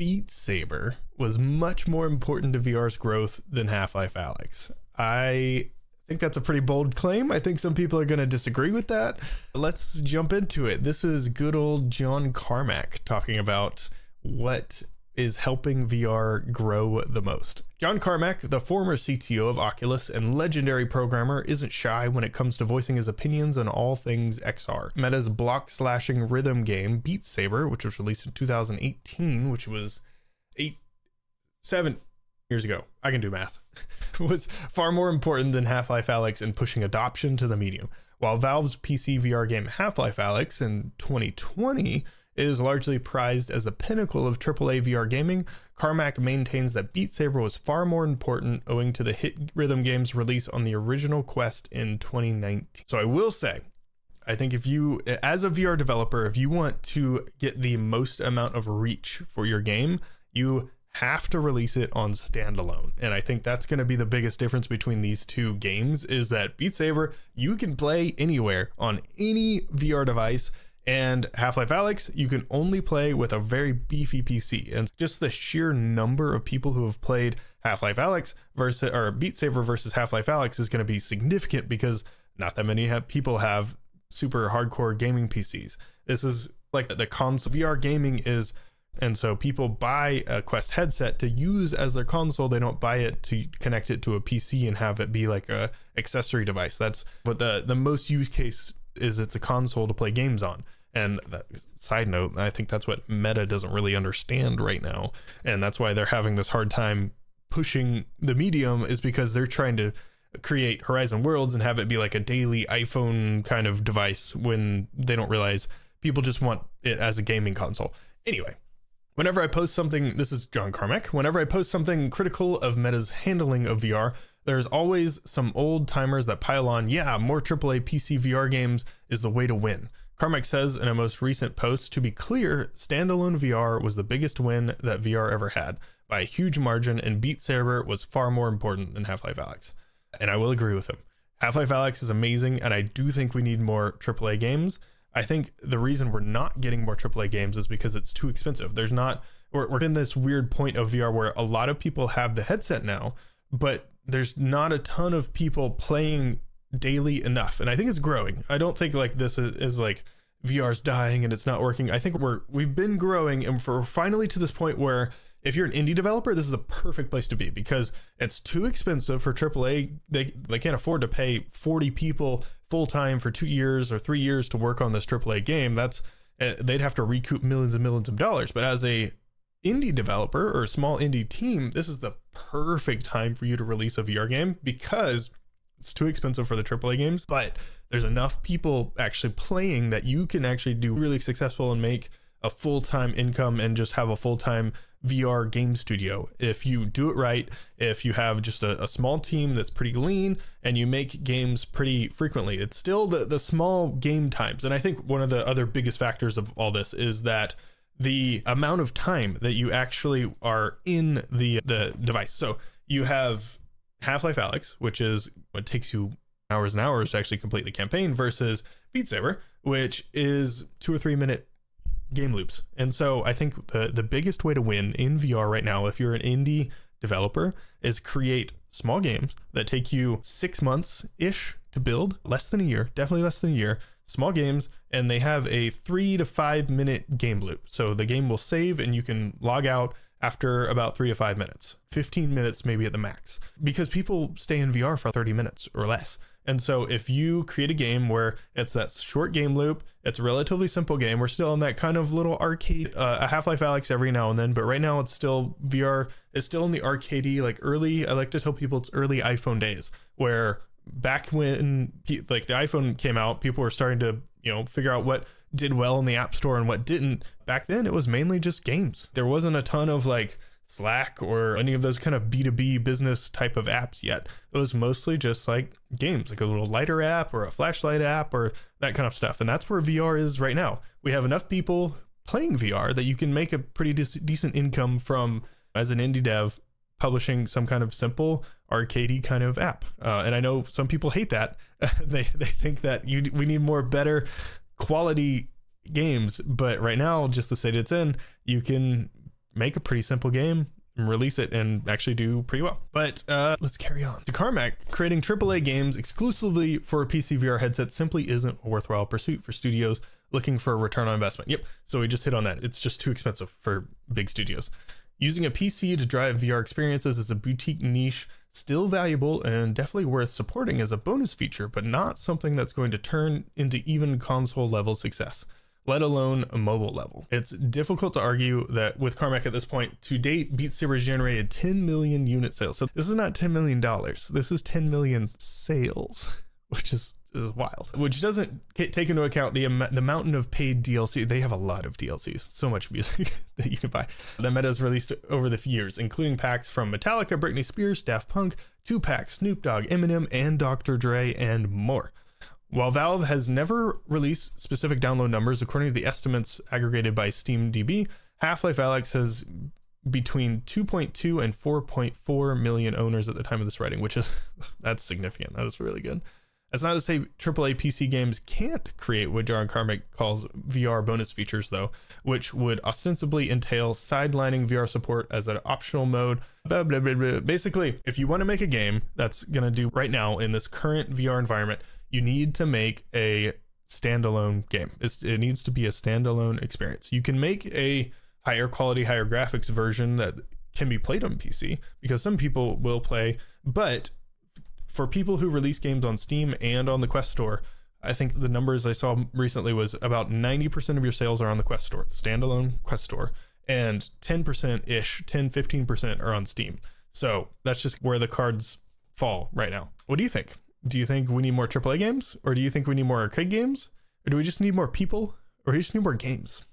Beat Saber was much more important to VR's growth than Half-Life Alyx. I think that's a pretty bold claim. I think some people are going to disagree with that. Let's jump into it. This is good old John Carmack talking about what is helping VR grow the most. John Carmack, the former CTO of Oculus and legendary programmer, isn't shy when it comes to voicing his opinions on all things XR. Meta's block-slashing rhythm game Beat Saber, which was released in 2018, which was 7 years ago, I can do math, was far more important than Half-Life Alyx in pushing adoption to the medium. While Valve's PC VR game Half-Life Alyx in 2020 is largely prized as the pinnacle of AAA VR gaming, Carmack maintains that Beat Saber was far more important owing to the hit rhythm game's release on the original Quest in 2019. So I will say, I think if you, as a VR developer, if you want to get the most amount of reach for your game, you have to release it on standalone. And I think that's going to be the biggest difference between these two games, is that Beat Saber, you can play anywhere on any VR device, and Half-Life Alyx, you can only play with a very beefy PC. And just the sheer number of people who have played Half-Life Alyx versus, or Beat Saber versus Half-Life Alyx, is going to be significant because not that many people have super hardcore gaming PCs. This is like the console VR gaming is, and so people buy a Quest headset to use as their console. They don't buy it to connect it to a PC and have it be like a accessory device. That's what the most use case is. It's a console to play games on. And that, side note, I think that's what Meta doesn't really understand right now, and that's why they're having this hard time pushing the medium, is because they're trying to create Horizon Worlds and have it be like a daily iPhone kind of device, when they don't realize people just want it as a gaming console. Anyway, whenever I post something, this is John Carmack, whenever I post something critical of Meta's handling of VR, there's always some old timers that pile on, yeah, more AAA PC VR games is the way to win. Carmack says in a most recent post, to be clear, standalone VR was the biggest win that VR ever had by a huge margin, and Beat Saber was far more important than Half-Life Alyx. And I will agree with him. Half-Life Alyx is amazing, and I do think we need more AAA games. I think the reason we're not getting more AAA games is because it's too expensive. There's not, we're in this weird point of VR where a lot of people have the headset now, but there's not a ton of people playing daily enough. And I think it's growing. I don't think like this is like VR's dying and it's not working. I think we've been growing, and we're finally to this point where if you're an indie developer, this is a perfect place to be, because it's too expensive for AAA. They can't afford to pay 40 people full time for 2 years or 3 years to work on this AAA game. They'd have to recoup millions and millions of dollars. But as a indie developer or a small indie team, this is the perfect time for you to release a VR game, because it's too expensive for the AAA games, but there's enough people actually playing that you can actually do really successful and make a full-time income and just have a full-time VR game studio. If you do it right, if you have just a small team that's pretty lean and you make games pretty frequently, it's still the small game times. And I think one of the other biggest factors of all this is that the amount of time that you actually are in the device. So you have Half-Life Alyx, which is what takes you hours and hours to actually complete the campaign, versus Beat Saber, which is 2 or 3 minute game loops. And so I think the biggest way to win in VR right now, if you're an indie developer, is create small games that take you 6 months ish to build, less than a year, definitely less than a year, small games, and they have a 3 to 5 minute game loop. So the game will save and you can log out after about 3 to 5 minutes, 15 minutes maybe at the max, because people stay in VR for 30 minutes or less. And so if you create a game where it's that short game loop, it's a relatively simple game, we're still in that kind of little arcade, a Half-Life Alyx every now and then, but right now it's still, VR is still in the arcadey, like early, I like to tell people it's early iPhone days, where back when like the iPhone came out, people were starting to, figure out what did well in the App Store and what didn't. Back then it was mainly just games. There wasn't a ton of like Slack or any of those kind of B2B business type of apps yet. It was mostly just like games, like a little lighter app or a flashlight app or that kind of stuff. And that's where VR is right now. We have enough people playing VR that you can make a pretty decent income from, as an indie dev, publishing some kind of simple arcadey kind of app. And I know some people hate that. they think that we need more better quality games, but right now, just the state it's in, you can make a pretty simple game, release it, and actually do pretty well. But let's carry on. To Carmack, creating AAA games exclusively for a PC VR headset simply isn't a worthwhile pursuit for studios looking for a return on investment. Yep, so we just hit on that. It's just too expensive for big studios. Using a PC to drive VR experiences is a boutique niche, still valuable and definitely worth supporting as a bonus feature, but not something that's going to turn into even console level success, let alone a mobile level. It's difficult to argue that with Carmack at this point, to date, Beat Saber has generated 10 million unit sales. So this is not $10 million. This is 10 million sales, which is wild, which doesn't take into account the mountain of paid DLC. They have a lot of DLCs, so much music that you can buy. The meta is released over the years, including packs from Metallica, Britney Spears, Daft Punk, Tupac, Snoop Dogg, Eminem, and Dr. Dre, and more. While Valve has never released specific download numbers, according to the estimates aggregated by SteamDB, Half-Life Alyx has between 2.2 and 4.4 million owners at the time of this writing, which is, that's significant. That is really good. That's not to say AAA PC games can't create what John Carmack calls VR bonus features, though, which would ostensibly entail sidelining VR support as an optional mode. Blah, blah, blah, blah. Basically, if you want to make a game that's going to do right now in this current VR environment, you need to make a standalone game. It needs to be a standalone experience. You can make a higher quality, higher graphics version that can be played on PC, because some people will play, but for people who release games on Steam and on the Quest Store, I think the numbers I saw recently was about 90% of your sales are on the Quest Store, the standalone Quest Store, and 10%-ish, 10-15% are on Steam. So that's just where the cards fall right now. What do you think? Do you think we need more AAA games? Or do you think we need more arcade games? Or do we just need more people? Or do we just need more games?